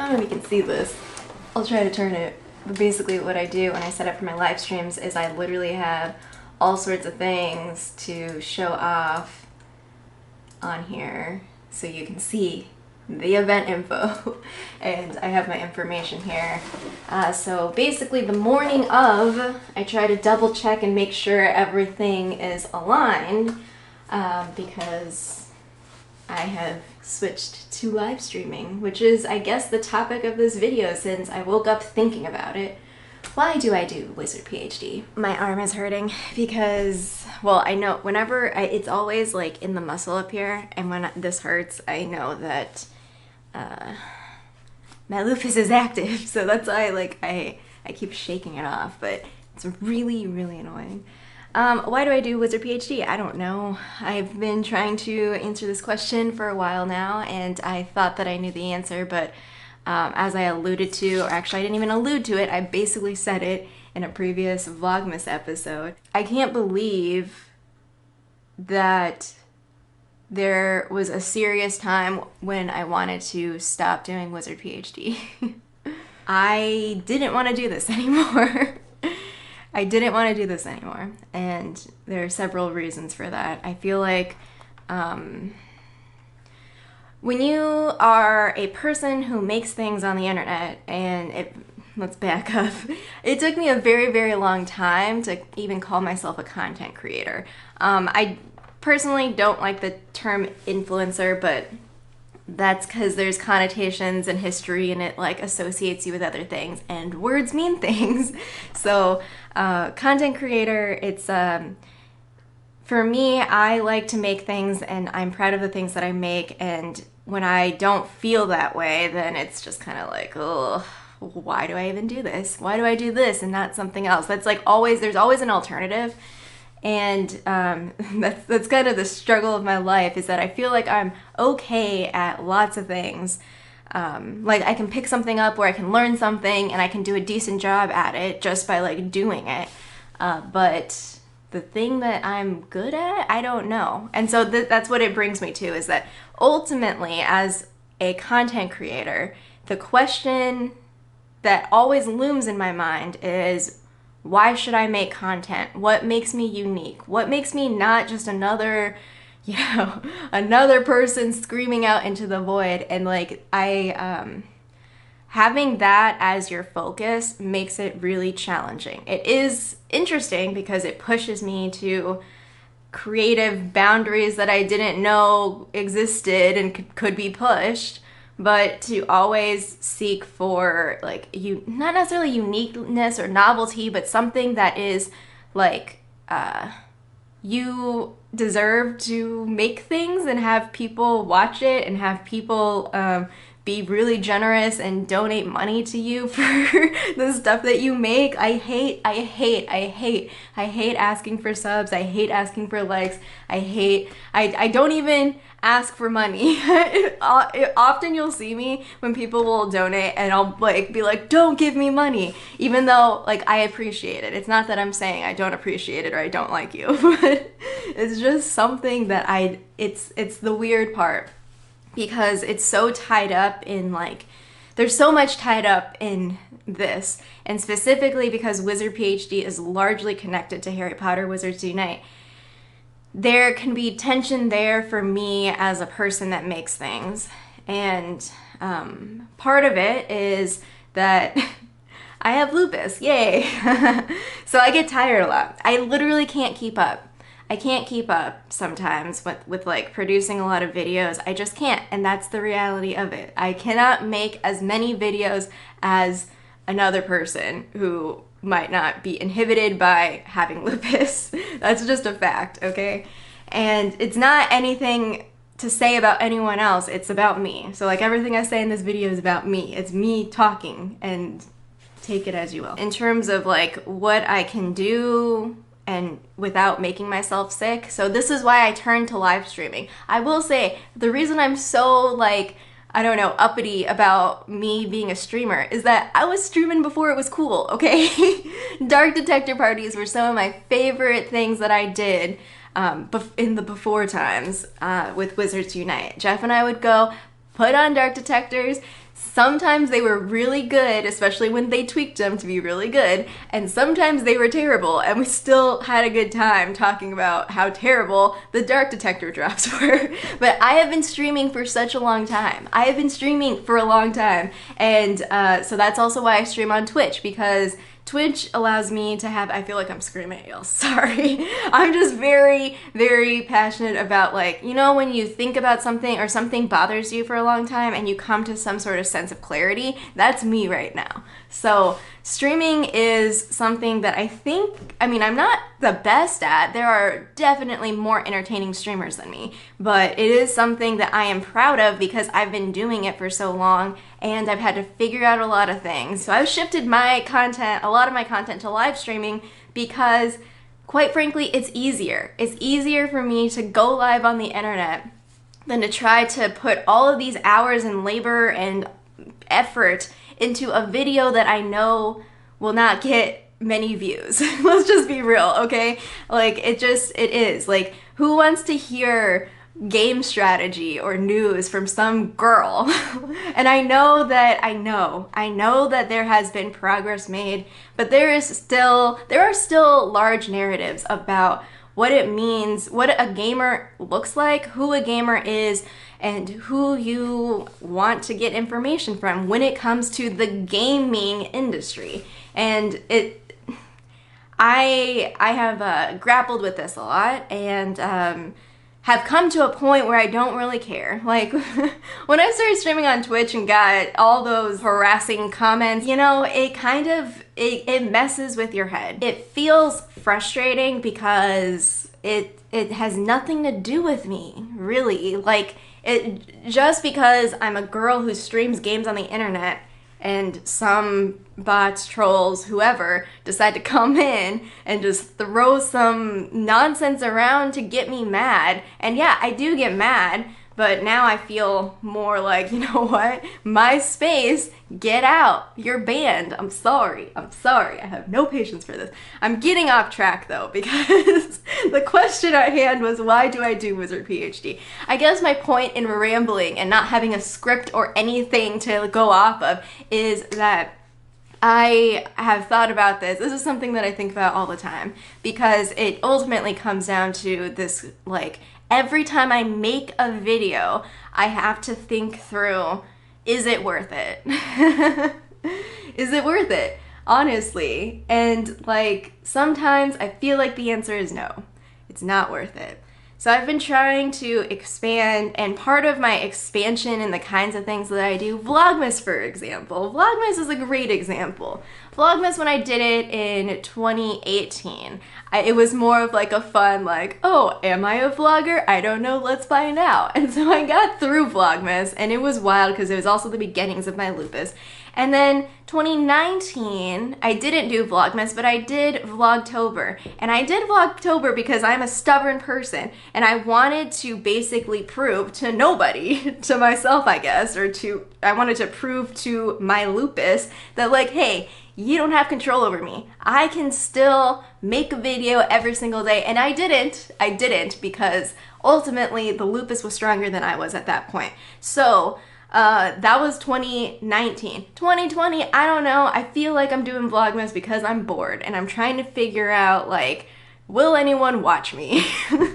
I don't know if you can see this. I'll try to turn it. But basically what I do when I set up for my live streams is I literally have all sorts of things to show off on here so you can see the event info. And I have my information here. So basically the morning of, I try to double check and make sure everything is aligned because I have switched to live streaming, which is, I guess, the topic of this video since I woke up thinking about it. Why do I do WizardPhD? My arm is hurting because, well, I know whenever it's always like in the muscle up here, and when this hurts, I know that my lupus is active, so that's why I keep shaking it off, but it's really, really annoying. Why do I do WizardPhD? I don't know. I've been trying to answer this question for a while now, and I thought that I knew the answer, but as I alluded to, or actually I didn't even allude to it, I basically said it in a previous Vlogmas episode. I can't believe that there was a serious time when I wanted to stop doing WizardPhD. I didn't want to do this anymore. I didn't want to do this anymore, and there are several reasons for that. I feel like when you are a person who makes things on the internet, and let's back up, it took me a very, very long time to even call myself a content creator. I personally don't like the term influencer, but that's because there's connotations and history and it like associates you with other things, and words mean things. So content creator, it's for me, I like to make things and I'm proud of the things that I make, and when I don't feel that way, then it's just kind of like, oh, why do I even do this? Why do I do this and not something else? That's like always, there's always an alternative. And that's kind of the struggle of my life, is that I feel like I'm okay at lots of things. Like I can pick something up where I can learn something and I can do a decent job at it just by like doing it. But the thing that I'm good at, I don't know. And so that's what it brings me to, is that ultimately as a content creator, the question that always looms in my mind is, why should I make content? What makes me unique? What makes me not just another, you know, another person screaming out into the void? And like having that as your focus makes it really challenging. It is interesting because it pushes me to creative boundaries that I didn't know existed and could be pushed. But to always seek for like not necessarily uniqueness or novelty, but something that is like you deserve to make things and have people watch it and have people be really generous and donate money to you for the stuff that you make. I hate asking for subs. I hate asking for likes. I don't even ask for money. Often you'll see me when people will donate and I'll like be like, don't give me money, even though like I appreciate it. It's not that I'm saying I don't appreciate it or I don't like you, but it's just something that it's the weird part, because it's so tied up in like, there's so much tied up in this, and specifically because WizardPhD is largely connected to Harry Potter Wizards Unite. There can be tension there for me as a person that makes things. And part of it is that I have lupus, yay. So I get tired a lot. I literally can't keep up. I can't keep up sometimes with like producing a lot of videos. I just can't, and that's the reality of it. I cannot make as many videos as another person who might not be inhibited by having lupus. That's just a fact, okay? And it's not anything to say about anyone else, it's about me. So like everything I say in this video is about me. It's me talking, and take it as you will. In terms of like what I can do and without making myself sick, so this is why I turned to live streaming. I will say the reason I'm so like, I don't know, uppity about me being a streamer is that I was streaming before it was cool, okay? Dark detector parties were some of my favorite things that I did in the before times with Wizards Unite. Jeff and I would go put on dark detectors. Sometimes they were really good, especially when they tweaked them to be really good, and sometimes they were terrible, and we still had a good time talking about how terrible the dark detector drops were. But I have been streaming for such a long time. I have been streaming for a long time, and so that's also why I stream on Twitch, because Twitch allows me to have, I feel like I'm screaming at y'all, sorry. I'm just very, very passionate about, like, you know, when you think about something or something bothers you for a long time and you come to some sort of sense of clarity, that's me right now. So streaming is something that I think, I mean, I'm not the best at. There are definitely more entertaining streamers than me, but it is something that I am proud of because I've been doing it for so long and I've had to figure out a lot of things. So I've shifted my content, a lot of my content, to live streaming because, quite frankly, it's easier. It's easier for me to go live on the internet than to try to put all of these hours and labor and effort into a video that I know will not get many views. Let's just be real, okay? Like, it is. Like, who wants to hear game strategy or news from some girl? And I know that there has been progress made, but there are still large narratives about what it means, what a gamer looks like, who a gamer is, and who you want to get information from when it comes to the gaming industry. And I have grappled with this a lot, and have come to a point where I don't really care. Like, when I started streaming on Twitch and got all those harassing comments, you know, it messes with your head. It feels frustrating because it has nothing to do with me, really. Like, just because I'm a girl who streams games on the internet and some bots, trolls, whoever decide to come in and just throw some nonsense around to get me mad. And yeah, I do get mad, but now I feel more like, you know what? My space, get out. You're banned. I'm sorry. I have no patience for this. I'm getting off track though, because the question at hand was, why do I do WizardPhD? I guess my point in rambling and not having a script or anything to go off of is that I have thought about this. This is something that I think about all the time, because it ultimately comes down to this, like, every time I make a video, I have to think through, is it worth it? Is it worth it? Honestly. And, like, sometimes I feel like the answer is no. It's not worth it. So I've been trying to expand, and part of my expansion in the kinds of things that I do, Vlogmas, for example. Vlogmas is a great example. Vlogmas, when I did it in 2018, it was more of like a fun, like, oh, am I a vlogger? I don't know, let's find out. And so I got through Vlogmas, and it was wild because it was also the beginnings of my lupus. And then 2019, I didn't do Vlogmas, but I did Vlogtober. And I did Vlogtober because I'm a stubborn person, and I wanted to basically prove to nobody, to myself, I guess, I wanted to prove to my lupus that, like, hey, you don't have control over me. I can still make a video every single day. And I didn't because ultimately the lupus was stronger than I was at that point. So that was 2019. 2020, I don't know. I feel like I'm doing Vlogmas because I'm bored and I'm trying to figure out, like, will anyone watch me?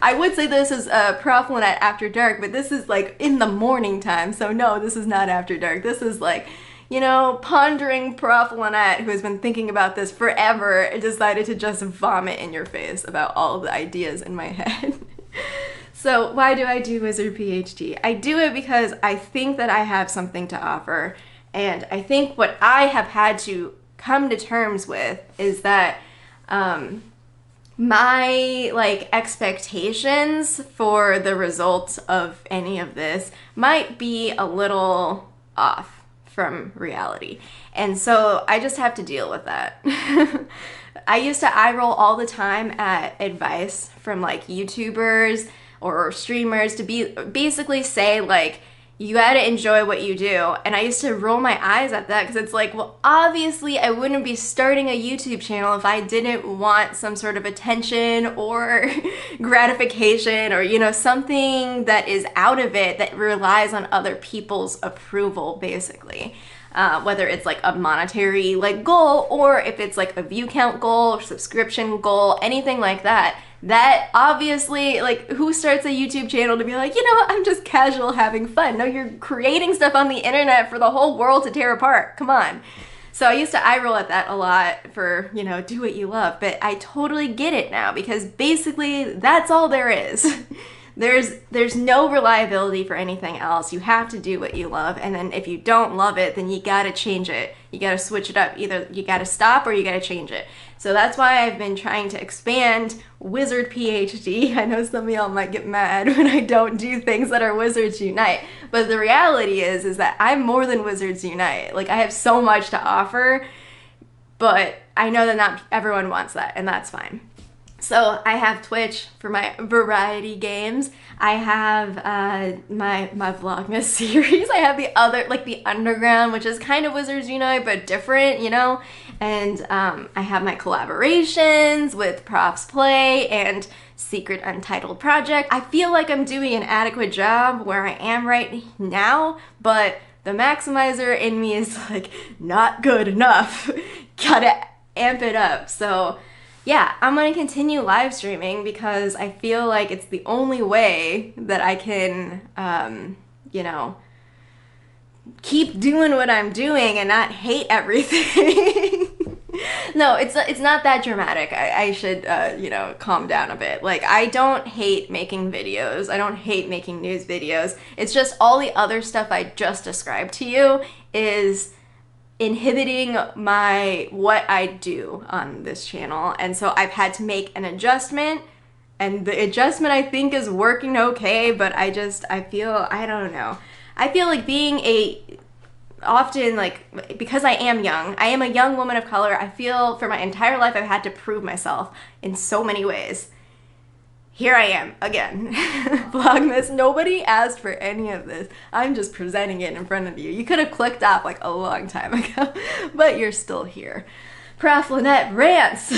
I would say this is Prof Lynette After Dark, but this is like in the morning time. So no, this is not After Dark. This is like, you know, pondering Prof Lynette, who has been thinking about this forever, decided to just vomit in your face about all of the ideas in my head. So why do I do WizardPhD? I do it because I think that I have something to offer, and I think what I have had to come to terms with is that my, like, expectations for the results of any of this might be a little off from reality. And so I just have to deal with that. I used to eye roll all the time at advice from, like, YouTubers or streamers to basically say, like, you gotta enjoy what you do. And I used to roll my eyes at that because it's like, well, obviously I wouldn't be starting a YouTube channel if I didn't want some sort of attention or gratification or, you know, something that is out of it that relies on other people's approval, basically. Whether it's like a monetary like goal or if it's like a view count goal or subscription goal, anything like that. That obviously, like, who starts a YouTube channel to be like, you know what, I'm just casual having fun? No, you're creating stuff on the internet for the whole world to tear apart. Come on. So I used to eye roll at that a lot for, you know, do what you love. But I totally get it now because basically that's all there is. There's no reliability for anything else. You have to do what you love, and then if you don't love it, then you gotta change it. You gotta switch it up. Either you gotta stop or you gotta change it. So that's why I've been trying to expand WizardPhD. I know some of y'all might get mad when I don't do things that are Wizards Unite, but the reality is that I'm more than Wizards Unite. Like, I have so much to offer, but I know that not everyone wants that, and that's fine. So I have Twitch for my variety games. I have my VLOGMAS series. I have the other, like the Underground, which is kind of Wizards Unite, but different, you know? And I have my collaborations with Prof's Play and Secret Untitled Project. I feel like I'm doing an adequate job where I am right now, but the maximizer in me is like, not good enough. Gotta amp it up. So yeah, I'm gonna continue live streaming because I feel like it's the only way that I can, you know, keep doing what I'm doing and not hate everything. No, it's not that dramatic. I should, you know, calm down a bit. Like, I don't hate making videos. I don't hate making news videos. It's just all the other stuff I just described to you is inhibiting what I do on this channel, and so I've had to make an adjustment, and the adjustment I think is working okay, but I feel, I don't know. I feel like often, like, because I am a young woman of color, I feel for my entire life I've had to prove myself in so many ways. Here I am, again. Vlogmas, nobody asked for any of this. I'm just presenting it in front of you. You could have clicked off like a long time ago, but you're still here. Prof Lynette rants.